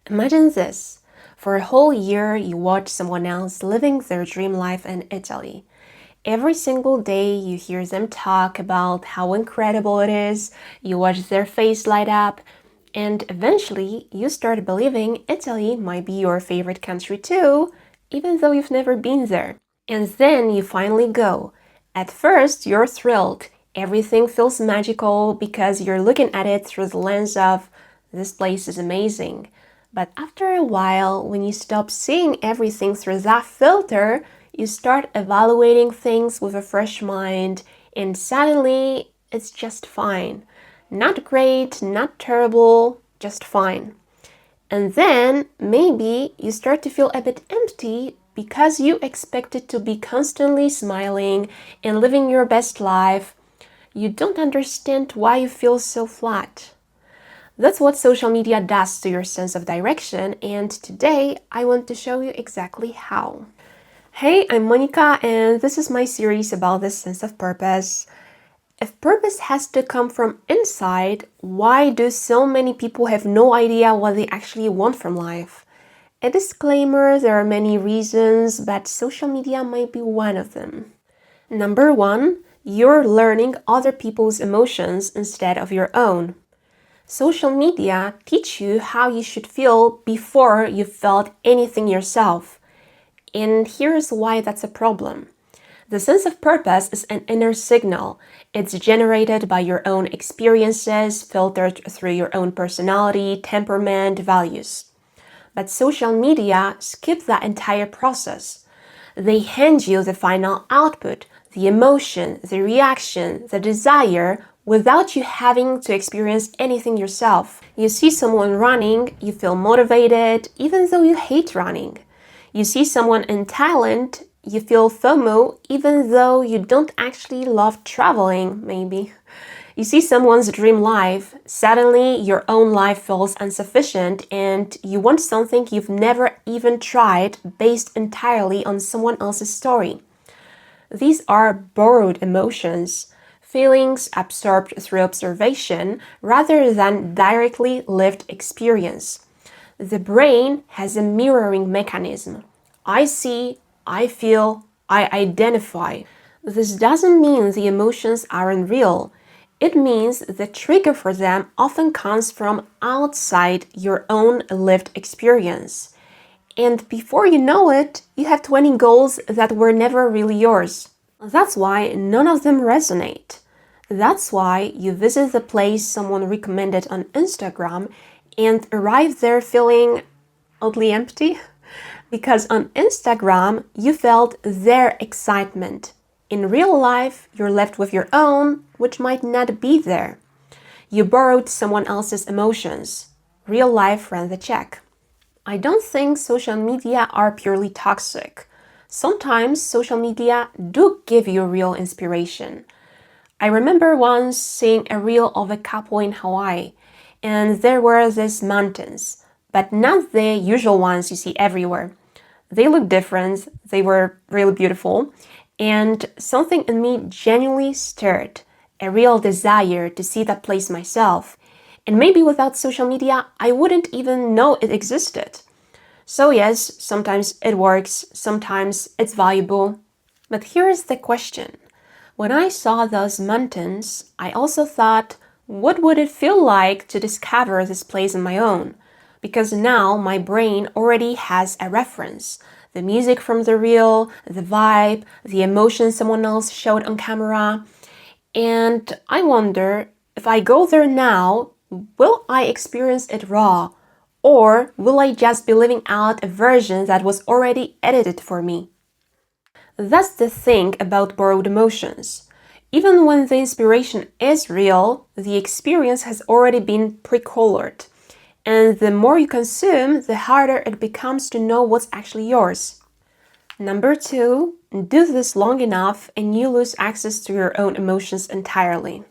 Imagine this. For a whole year, you watch someone else living their dream life in Italy. Every single day, you hear them talk about how incredible it is, you watch their face light up, and eventually, you start believing Italy might be your favorite country too, even though you've never been there. And then you finally go. At first, you're thrilled. Everything feels magical because you're looking at it through the lens of, this place is amazing. But after a while, when you stop seeing everything through that filter, you start evaluating things with a fresh mind, and suddenly it's just fine. Not great, not terrible, just fine. And then maybe you start to feel a bit empty because you expected to be constantly smiling and living your best life. You don't understand why you feel so flat. That's what social media does to your sense of direction, and today I want to show you exactly how. Hey, I'm Monica, and this is my series about the sense of purpose. If purpose has to come from inside, why do so many people have no idea what they actually want from life? A disclaimer, there are many reasons, but social media might be one of them. Number one, you're learning other people's emotions instead of your own. Social media teach you how you should feel before you felt anything yourself. And here's why that's a problem. The sense of purpose is an inner signal. It's generated by your own experiences, filtered through your own personality, temperament, values. But social media skip that entire process. They hand you the final output, the emotion, the reaction, the desire, without you having to experience anything yourself. You see someone running, you feel motivated, even though you hate running. You see someone in Thailand, you feel FOMO, even though you don't actually love traveling, maybe. You see someone's dream life, suddenly your own life feels insufficient and you want something you've never even tried based entirely on someone else's story. These are borrowed emotions, feelings absorbed through observation rather than directly lived experience. The brain has a mirroring mechanism. I see, I feel, I identify. This doesn't mean the emotions aren't real. It means the trigger for them often comes from outside your own lived experience. And before you know it, you have 20 goals that were never really yours. That's why none of them resonate. That's why you visit the place someone recommended on Instagram and arrive there feeling oddly empty. Because on Instagram, you felt their excitement. In real life, you're left with your own, which might not be there. You borrowed someone else's emotions. Real life ran the check. I don't think social media are purely toxic. Sometimes social media do give you real inspiration. I remember once seeing a reel of a couple in Hawaii, and there were these mountains, but not the usual ones you see everywhere. They looked different, they were really beautiful, and something in me genuinely stirred, a real desire to see that place myself. And maybe without social media, I wouldn't even know it existed. So yes, sometimes it works, sometimes it's valuable. But here's the question. When I saw those mountains, I also thought, what would it feel like to discover this place on my own? Because now my brain already has a reference. The music from the reel, the vibe, the emotion someone else showed on camera. And I wonder, if I go there now, will I experience it raw? Or will I just be living out a version that was already edited for me? That's the thing about borrowed emotions. Even when the inspiration is real, the experience has already been pre-colored. And the more you consume, the harder it becomes to know what's actually yours. Number two, do this long enough and you lose access to your own emotions entirely.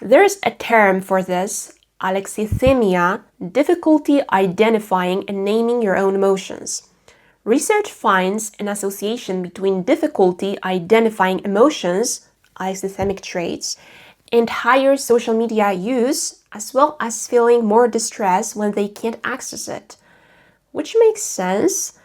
There's a term for this, alexithymia, difficulty identifying and naming your own emotions. Research finds an association between difficulty identifying emotions, alexithymic traits, and higher social media use, as well as feeling more distress when they can't access it. which makes sense.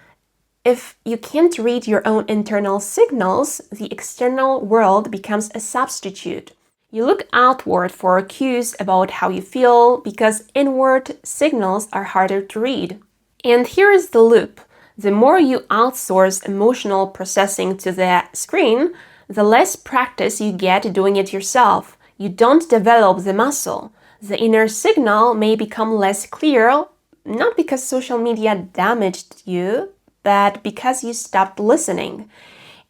If you can't read your own internal signals, the external world becomes a substitute. You look outward for cues about how you feel because inward signals are harder to read. And here is the loop. The more you outsource emotional processing to the screen, the less practice you get doing it yourself. You don't develop the muscle. The inner signal may become less clear, not because social media damaged you, but because you stopped listening.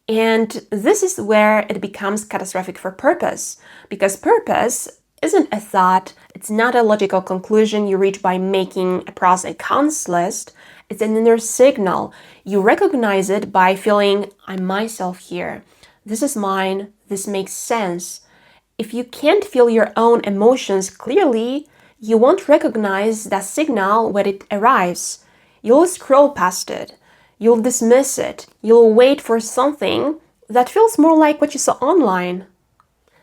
And this is where it becomes catastrophic for purpose, because purpose isn't a thought, it's not a logical conclusion you reach by making a pros and cons list, it's an inner signal. You recognize it by feeling, I'm myself here. This is mine, this makes sense. If you can't feel your own emotions clearly, you won't recognize that signal when it arrives. You'll scroll past it. You'll dismiss it. You'll wait for something that feels more like what you saw online.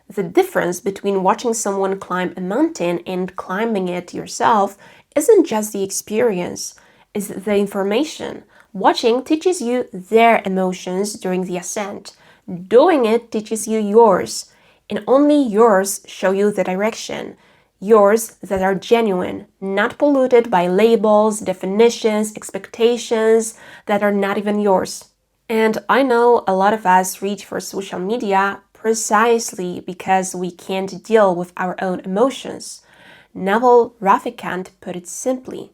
The difference between watching someone climb a mountain and climbing it yourself isn't just the experience, it's the information. Watching teaches you their emotions during the ascent. Doing it teaches you yours, and only yours show you the direction. Yours that are genuine, not polluted by labels, definitions, expectations that are not even yours. And I know a lot of us reach for social media precisely because we can't deal with our own emotions. Naval Ravikant put it simply,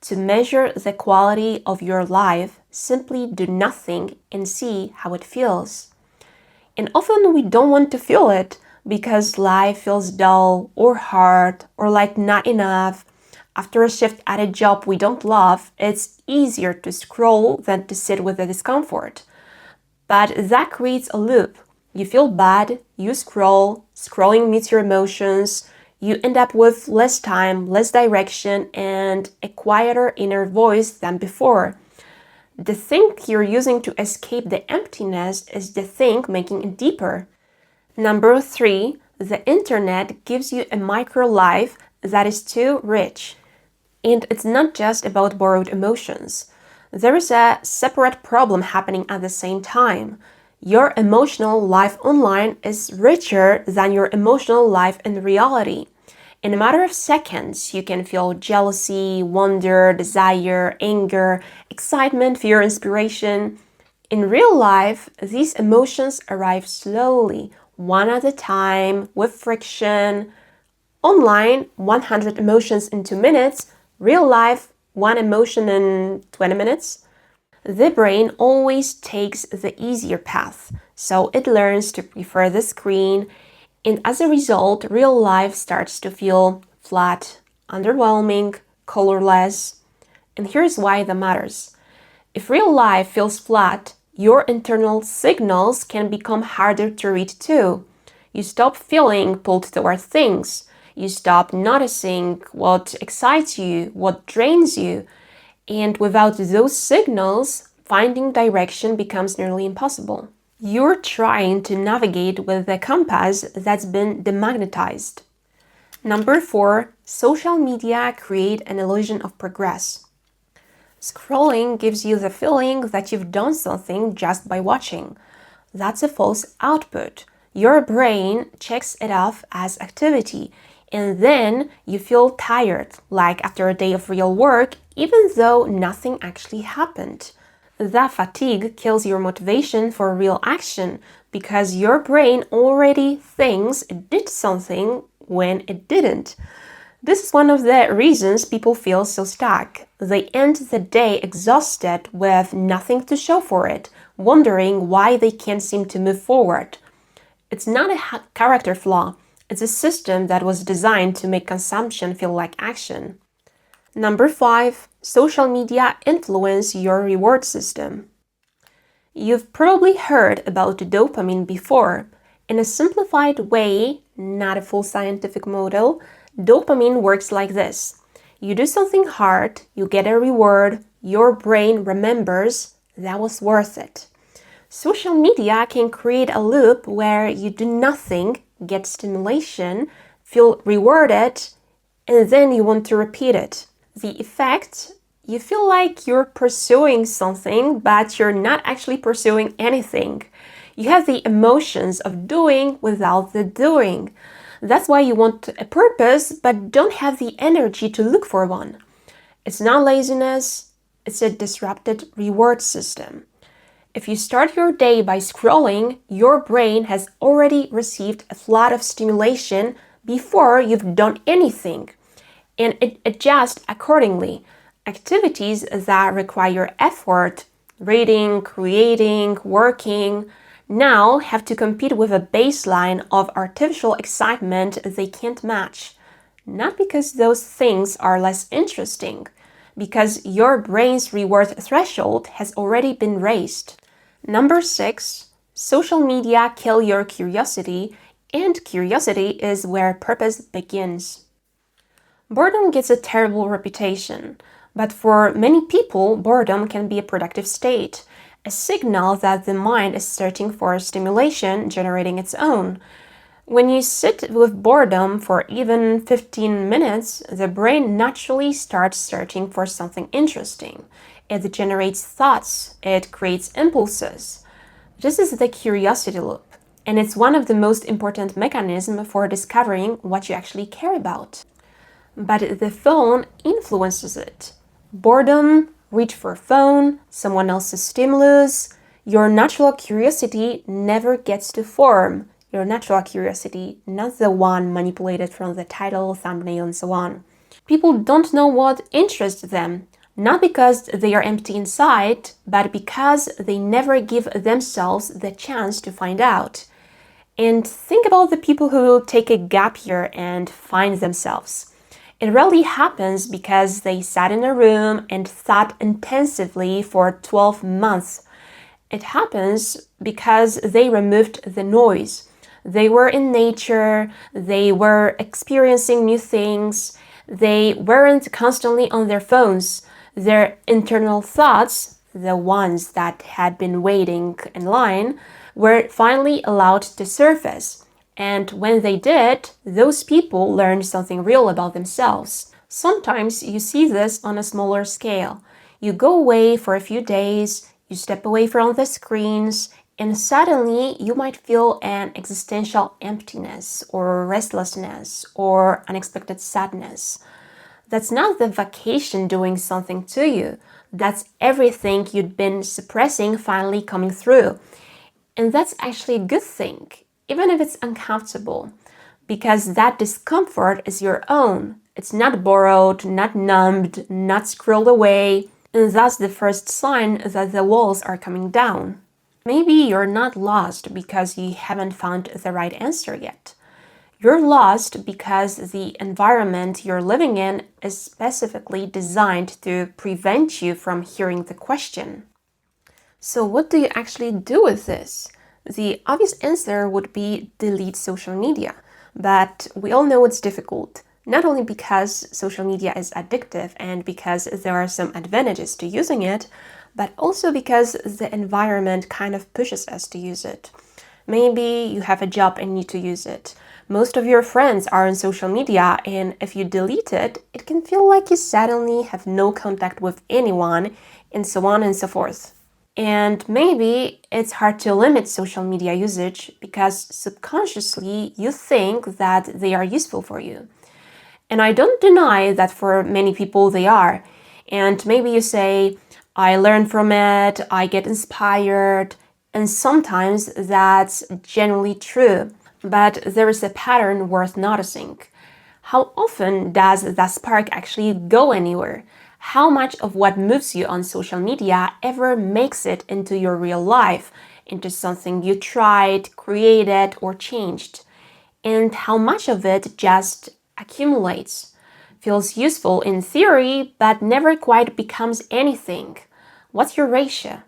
to measure the quality of your life, simply do nothing and see how it feels. And often we don't want to feel it, because life feels dull or hard or like not enough. After a shift at a job we don't love, it's easier to scroll than to sit with the discomfort. But that creates a loop. You feel bad, you scroll, scrolling meets your emotions, you end up with less time, less direction, and a quieter inner voice than before. The thing you're using to escape the emptiness is the thing making it deeper. Number 3, the internet gives you a micro life that is too rich. And it's not just about borrowed emotions. There is a separate problem happening at the same time. Your emotional life online is richer than your emotional life in reality. In a matter of seconds, you can feel jealousy, wonder, desire, anger, excitement, fear, inspiration. In real life, these emotions arrive slowly, one at a time, with friction. Online, 100 emotions in 2 minutes. Real life, 1 emotion in 20 minutes. The brain always takes the easier path, so it learns to prefer the screen, and as a result, real life starts to feel flat, underwhelming, colorless. And here's why that matters. If real life feels flat, your internal signals can become harder to read too. You stop feeling pulled toward things. You stop noticing what excites you, what drains you. And without those signals, finding direction becomes nearly impossible. You're trying to navigate with a compass that's been demagnetized. Number 4, social media create an illusion of progress. Scrolling gives you the feeling that you've done something just by watching. That's a false output. Your brain checks it off as activity, and then you feel tired, like after a day of real work, even though nothing actually happened. That fatigue kills your motivation for real action because your brain already thinks it did something when it didn't. This is one of the reasons people feel so stuck. They end the day exhausted with nothing to show for it, wondering why they can't seem to move forward. It's not a character flaw, it's a system that was designed to make consumption feel like action. Number 5, social media influence your reward system. You've probably heard about dopamine before. In a simplified way, not a full scientific model, dopamine works like this. You do something hard, you get a reward, your brain remembers that was worth it. Social media can create a loop where you do nothing, get stimulation, feel rewarded, and then you want to repeat it. The effect You feel like you're pursuing something, but you're not actually pursuing anything. You have the emotions of doing without the doing. That's why you want a purpose, but don't have the energy to look for one. It's not laziness, it's a disrupted reward system. If you start your day by scrolling, your brain has already received a flood of stimulation before you've done anything, and it adjusts accordingly. Activities that require effort, reading, creating, working, now have to compete with a baseline of artificial excitement they can't match. Not because those things are less interesting, because your brain's reward threshold has already been raised. Number 6, social media kill your curiosity, and curiosity is where purpose begins. Boredom gets a terrible reputation, but for many people, boredom can be a productive state, a signal that the mind is searching for stimulation, generating its own. When you sit with boredom for even 15 minutes, the brain naturally starts searching for something interesting. It generates thoughts, it creates impulses. This is the curiosity loop, and it's one of the most important mechanisms for discovering what you actually care about. But the phone influences it. Boredom, reach for phone, someone else's stimulus, your natural curiosity never gets to form. Your natural curiosity, not the one manipulated from the title, thumbnail, and so on. People don't know what interests them, not because they are empty inside, but because they never give themselves the chance to find out. And think about the people who take a gap year and find themselves. It rarely happens because they sat in a room and thought intensively for 12 months. It happens because they removed the noise. They were in nature, they were experiencing new things, they weren't constantly on their phones. Their internal thoughts, the ones that had been waiting in line, were finally allowed to surface. And when they did, those people learned something real about themselves. Sometimes you see this on a smaller scale. You go away for a few days, you step away from the screens, and suddenly you might feel an existential emptiness or restlessness or unexpected sadness. That's not the vacation doing something to you. That's everything you'd been suppressing finally coming through. And that's actually a good thing, even if it's uncomfortable, because that discomfort is your own. It's not borrowed, not numbed, not scrolled away, and that's the first sign that the walls are coming down. Maybe you're not lost because you haven't found the right answer yet. You're lost because the environment you're living in is specifically designed to prevent you from hearing the question. So what do you actually do with this? The obvious answer would be delete social media, but we all know it's difficult, not only because social media is addictive and because there are some advantages to using it, but also because the environment kind of pushes us to use it. Maybe you have a job and need to use it. Most of your friends are on social media, and if you delete it, it can feel like you suddenly have no contact with anyone, and so on and so forth. And maybe it's hard to limit social media usage because subconsciously you think that they are useful for you. And I don't deny that for many people they are. And maybe you say, I learn from it, I get inspired, and sometimes that's generally true. But there is a pattern worth noticing. How often does that spark actually go anywhere? How much of what moves you on social media ever makes it into your real life, into something you tried, created, or changed? And how much of it just accumulates, feels useful in theory, but never quite becomes anything? What's your ratio?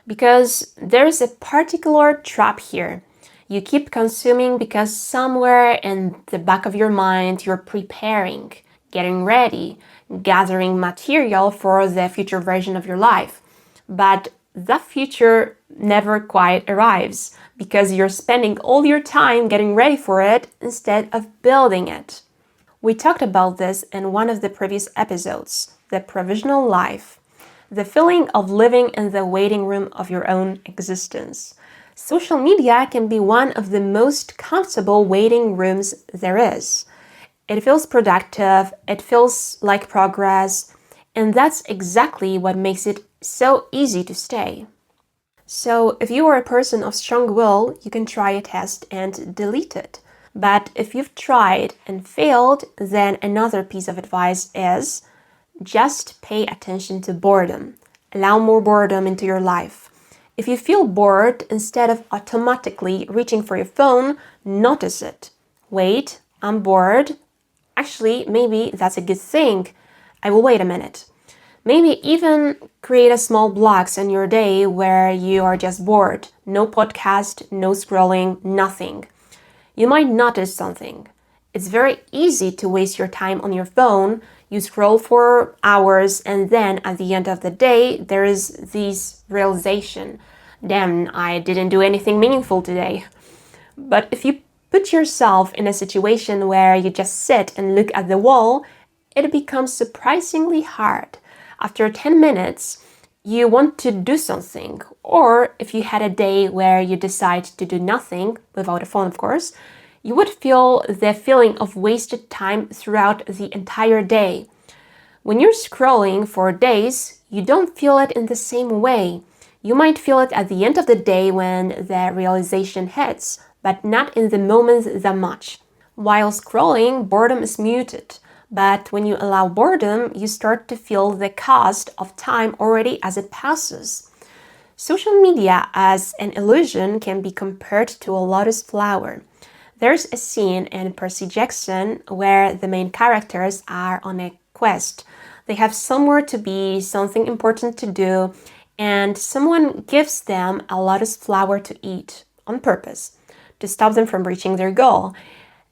Because there's a particular trap here. You keep consuming because somewhere in the back of your mind you're preparing, getting ready, gathering material for the future version of your life. But that future never quite arrives because you're spending all your time getting ready for it instead of building it. We talked about this in one of the previous episodes. the provisional life, the feeling of living in the waiting room of your own existence. Social media can be one of the most comfortable waiting rooms there is. It feels productive, it feels like progress, and that's exactly what makes it so easy to stay. So if you are a person of strong will, you can try a test and delete it. But if you've tried and failed, then another piece of advice is just pay attention to boredom. Allow more boredom into your life. If you feel bored, instead of automatically reaching for your phone, notice it. Wait, I'm bored. Actually, maybe that's a good thing. I will wait a minute. Maybe even create a small blocks in your day where you are just bored. No podcast, no scrolling, nothing. You might notice something. It's very easy to waste your time on your phone. You scroll for hours and then at the end of the day, there is this realization. Damn, I didn't do anything meaningful today. But if you put yourself in a situation where you just sit and look at the wall, it becomes surprisingly hard. After 10 minutes, you want to do something. Or if you had a day where you decide to do nothing, without a phone of course, you would feel the feeling of wasted time throughout the entire day. When you're scrolling for days, you don't feel it in the same way. You might feel it at the end of the day when the realization hits, but not in the moment that much. While scrolling, boredom is muted. But when you allow boredom, you start to feel the cost of time already as it passes. Social media as an illusion can be compared to a lotus flower. There's a scene in Percy Jackson where the main characters are on a quest. They have somewhere to be, something important to do, and someone gives them a lotus flower to eat on purpose to stop them from reaching their goal.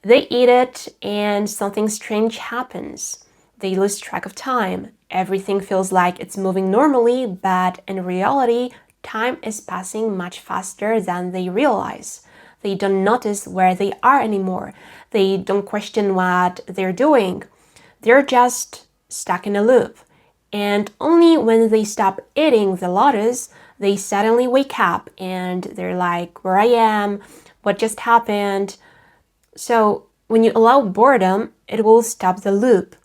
They eat it and something strange happens. They lose track of time. Everything feels like it's moving normally, but in reality, time is passing much faster than they realize. They don't notice where they are anymore. They don't question what they're doing. They're just stuck in a loop. And only when they stop eating the lotus, they suddenly wake up and they're like, where I am, what just happened. So when you allow boredom, it will stop the loop.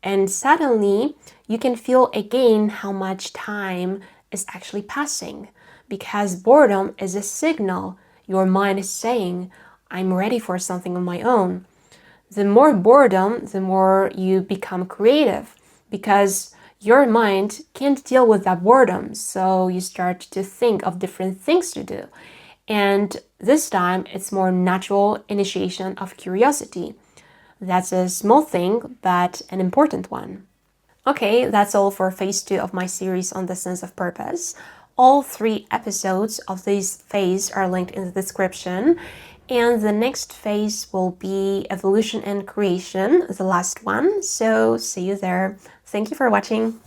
And suddenly you can feel again how much time is actually passing. Because boredom is a signal. Your mind is saying, I'm ready for something on my own. The more boredom, the more you become creative. Because your mind can't deal with that boredom. So you start to think of different things to do. And this time, it's more natural initiation of curiosity. That's a small thing, but an important one. Okay, that's all for phase 2 of my series on the sense of purpose. All 3 episodes of this phase are linked in the description. And the next phase will be evolution and creation, the last one. So see you there. Thank you for watching.